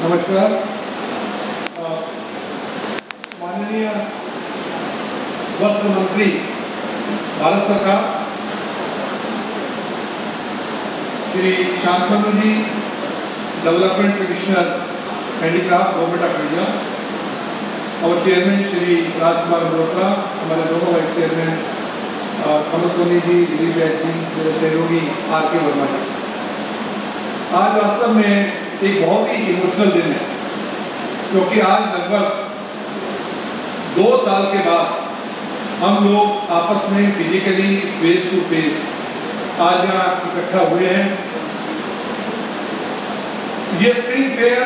नमस्कार। माननीय वस्त्र मंत्री भारत सरकार Shri Shantanu ji, development commissioner handicraft government of India, और चेयरमैन श्री राजकुमार मल्होत्रा, हमारे दोनों वाइस चेयरमैन कमल सोनी जी, दिलीप वैद जी, मेरे सहयोगी आर.के. वर्मा जी। आज वास्तव में एक बहुत ही इमोशनल दिन है, क्योंकि आज लगभग 2 साल के बाद हम लोग आपस में फिजिकली फेस टू फेस आज यहाँ इकट्ठा हुए हैं। ये spring fair,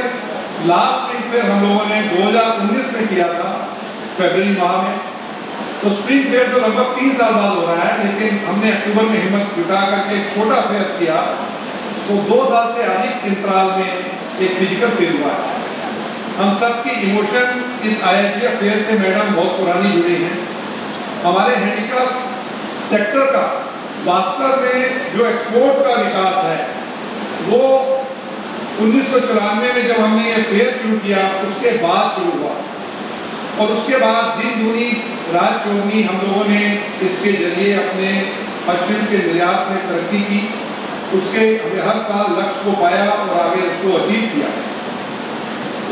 last spring fair हम लोगों ने 2019 में किया था, फरवरी माह में। तो स्प्रिंग फेयर तो लगभग 3 साल बाद हो रहा है, लेकिन हमने अक्टूबर में हिम्मत जुटा करके एक छोटा फेयर किया, तो 2 साल से अधिक अंतराल में एक फिजिकल फेयर हुआ है। हम सबकी इमोशन इस IITF फेयर से मैडम बहुत पुरानी जुड़ी हैं। हमारे हैंडीक्राफ्ट सेक्टर का वास्तव में जो एक्सपोर्ट का विकास है वो 1994 में जब हमने ये फेयर शुरू किया उसके बाद शुरू हुआ, और उसके बाद दिन दूनी रात चौगुनी हम लोगों ने इसके जरिए अपने पश्चिम के निर्यात में तरक्की की, उसके हर साल लक्ष्य को पाया और आगे उसको अचीव किया।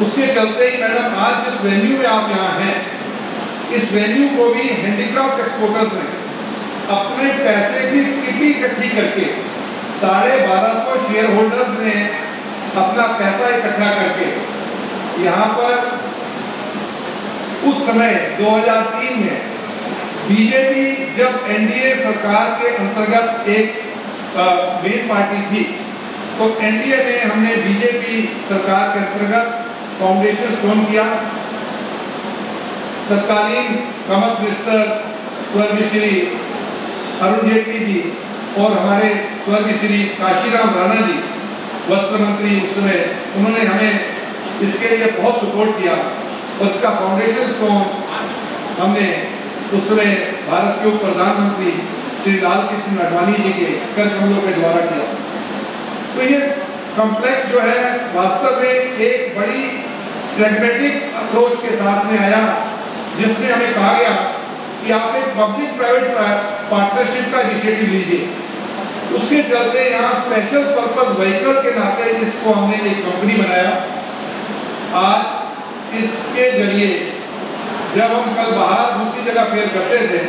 उसके चलते ही मैडम आज जिस वेन्यू में आप यहाँ हैं, इस वेन्यू को भी हैंडीक्राफ्ट एक्सपोर्टर्स ने अपने पैसे की किटी इकट्ठी करके 1250 शेयर होल्डर्स ने अपना पैसा इकट्ठा करके यहाँ पर उस समय 2003 में बीजेपी जब NDA सरकार के अंतर्गत एक मेन पार्टी थी, तो NDA में हमने बीजेपी सरकार के अंतर्गत फाउंडेशन स्टोन किया। तत्कालीन कॉमर्स मिनिस्टर स्वर्गीय श्री अरुण जेटली जी और हमारे स्वर्गीय श्री काशीराम राणा जी, वस्त्र मंत्री उस समय, उन्होंने हमें इसके लिए बहुत सपोर्ट किया, और इसका फाउंडेशन स्टोन हमने उस समय भारत के उप प्रधानमंत्री श्री लाल कृष्ण आडवाणी जी के कर कमलों के द्वारा किया। तो ये कॉम्प्लेक्स जो है वास्तव में एक बड़ी प्रैग्मेटिक अप्रोच के साथ में आया, जिसमें हमें कहा गया कि आप एक पब्लिक प्राइवेट पार्टनरशिप का इनिशिएटिव लीजिए। उसके चलते यहाँ स्पेशल पर्पस व्हीकल के नाते इसको हमने एक कंपनी बनाया। आज इसके जरिए जब हम कल बाहर दूसरी जगह फेयर करते थे,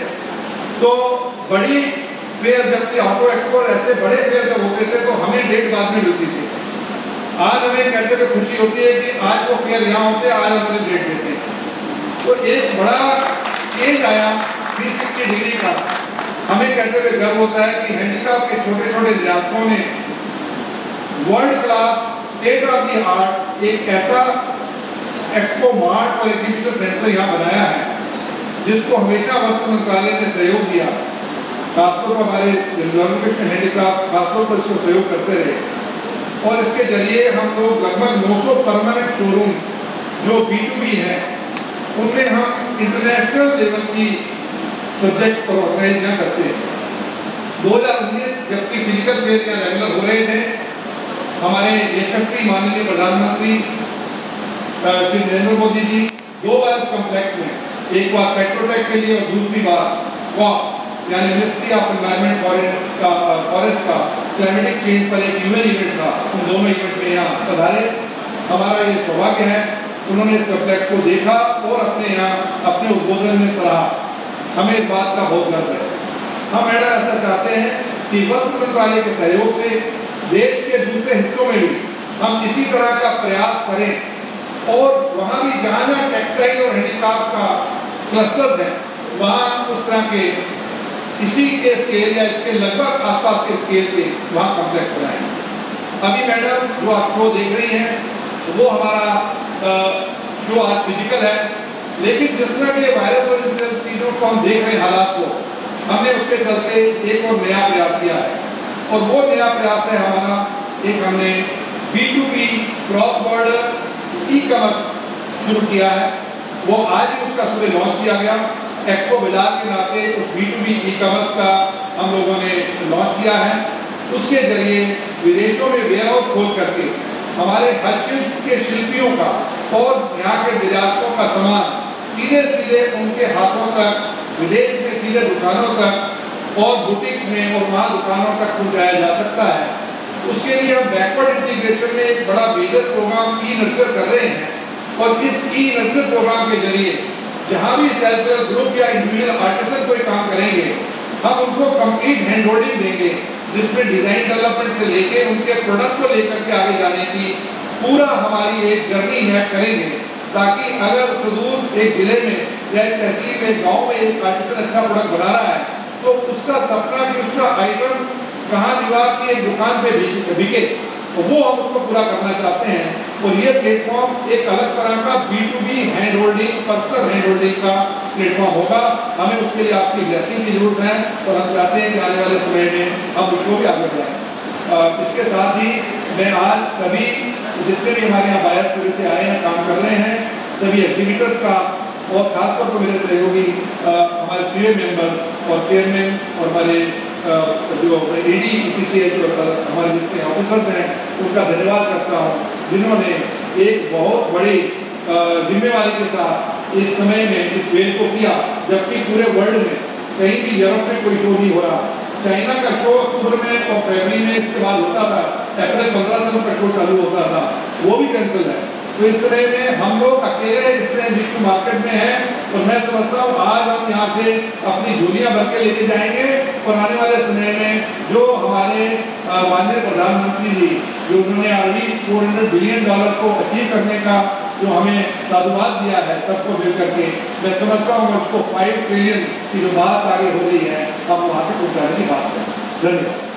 तो बड़ी फेयर जबकि ऑटो एक्सपो ऐसे बड़े फेयर जब होते थे तो हमें डेट बाद में मिलती थी। आज हमें कहते हुए खुशी होती है कि आज वो फेयर यहाँ होते हैं, आज हमें डेट देते हैं। तो एक बड़ा चेंज आया 360 डिग्री का। हमें कहते हुए गर्व होता है कि हैंडीक्राफ्ट के छोटे छोटे निर्यातकों ने world class state of the art एक ऐसा एक्सपो मार्ट और एग्जीबिशन सेंटर यहाँ बनाया है, जिसको हमेशा वस्त्र मंत्रालय ने सहयोग दिया। खासतौर पर हमारे डेवलपमेंट हैंडीक्राफ्ट खासतौर पर इसको सहयोग करते रहे, और इसके जरिए हम लोग लगभग 900 परमानेंट शोरूम जो B2B है उनमें हम इंटरनेशनल लेवल की प्रोजेक्ट और ऑर्गेनाइज करते हैं। 2019 जबकि फिजिकल फेयर यहाँ रेगुलर हो रहे थे, हमारे यशस्वी माननीय प्रधानमंत्री श्री नरेंद्र मोदी जी 2 बार इस कॉम्प्लेक्स में, एक बार पेट्रोटेक के लिए और दूसरी बार कॉप यानी मिनिस्ट्री ऑफ एनवायरनमेंट फॉरेस्ट का क्लाइमेटिक चेंज पर एक यूएन इवेंट था, उन दोनों इवेंट में यहाँ पधारे। हमारा ये सौभाग्य है, उन्होंने इस कॉम्प्लेक्स को देखा और अपने यहाँ अपने उद्बोधन में सराहा। हमें इस बात का बहुत गर्व है। हम मैडम ऐसा चाहते हैं कि वस्त्र मंत्रालय के सहयोग से देश के दूसरे हिस्सों में भी हम इसी तरह का प्रयास करें, और वहाँ भी जहाँ जहाँ टेक्सटाइल और हैंडीक्राफ्ट का क्लस्टर्स है वहाँ उस तरह के इसी के स्केल या इसके लगभग आसपास के स्केल पे वहाँ कॉम्प्लेक्स बनाएंगे। अभी मैडम जो आप शो देख रही हैं वो हमारा शो आज फिजिकल है, लेकिन जिस तरह के वायरस और इन चीज़ों को हम देख रहे हैं हालात को, हमने उसके चलते एक और नया प्रयास किया है, और वो नया प्रयास है हमारा एक हमने B2B क्रॉस बॉर्डर ई-कॉमर्स शुरू किया है। वो आज ही उसका सुबह लॉन्च किया गया। एक्सपो बाजार के नाते उस B2B ई-कॉमर्स का हम लोगों ने लॉन्च किया है। उसके जरिए विदेशों में वेयर हाउस खोल करके हमारे हस्तशिल्प के शिल्पियों का और यहाँ के निर्यातकों का सामान सीधे सीधे उनके हाथों तक, विदेश में सीधे दुकानों तक और बुटीक्स में और वहाँ दुकानों तक पहुँचाया जा सकता है। उसके लिए हम बैकवर्ड इंटीग्रेशन में एक बड़ा मेजर प्रोग्राम ई-नर्चर कर रहे हैं और इस ई-नर्चर प्रोग्राम के जरिए जहाँ भी सेल्फ हेल्प ग्रुप या इंडिविजुअल आर्टिसन कोई काम करेंगे, हम उनको कंप्लीट हैंड होल्डिंग देंगे, जिसमें डिजाइन डेवलपमेंट से लेके उनके प्रोडक्ट को लेकर के आगे जाने की पूरा हमारी एक जर्नी मैप करेंगे, ताकि अगर सुदूर एक जिले में या एक तहसील में, गाँव में एक आर्टिसन अच्छा प्रोडक्ट बना रहा है तो उसका सपना कि उसका आइटम कहाँ दीवार की एक दुकान पे बिके, तो वो हम उसको पूरा करना चाहते हैं। और ये प्लेटफॉर्म एक अलग तरह का B2B hand holding, personal hand holding का प्लेटफॉर्म होगा। हमें उसके लिए आपकी ब्लेसिंग की जरूरत है और हम चाहते हैं कि आने वाले समय में हम उसको भी आगे बढ़ाएं। इसके साथ ही मैं आज सभी जितने भी हमारे यहाँ बायर पूरे से आए हैं, काम कर रहे हैं, सभी एग्जीबिटर्स का और खासतौर पर मेरे सहयोगी हमारे सीए मेंबर और चेयरमैन और हमारे जो AD EPCH हमारे जितने ऑफिसर्स हैं उनका धन्यवाद करता हूँ, जिन्होंने एक बहुत बड़ी जिम्मेवारी के साथ इस समय में इस वेल को किया, जबकि पूरे वर्ल्ड में कहीं भी यूरोप में कोई शो नहीं हो रहा। चाइना का शो अक्टूबर में और फरवरी में इसके बाद होता था, अप्रैल 15 से उनका शो चालू होता था, वो भी कैंसिल है। तो इस तरह में हम लोग अकेले इस तरह विश्व मार्केट में हैं और मैं समझता हूँ आज हम यहाँ से अपनी झोलियाँ भर के लेके जाएंगे और आने वाले समय में जो हमारे माननीय प्रधानमंत्री जी जो उन्होंने अभी $400 बिलियन को अचीव करने का जो हमें साधुवाद दिया है सबको मिल करके, मैं समझता हूँ उसको 5 ट्रिलियन की जो बात आगे हो रही है हम वहाँ से पहुँचाने की बात करें। धन्यवाद।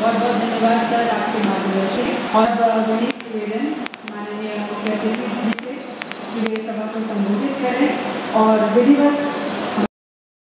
बहुत बहुत धन्यवाद सर आपके मार्गदर्शन और गणित निवेदन माननीय मुख्य अतिथि जी से कि वे सभा को संबोधित करें और विधिवत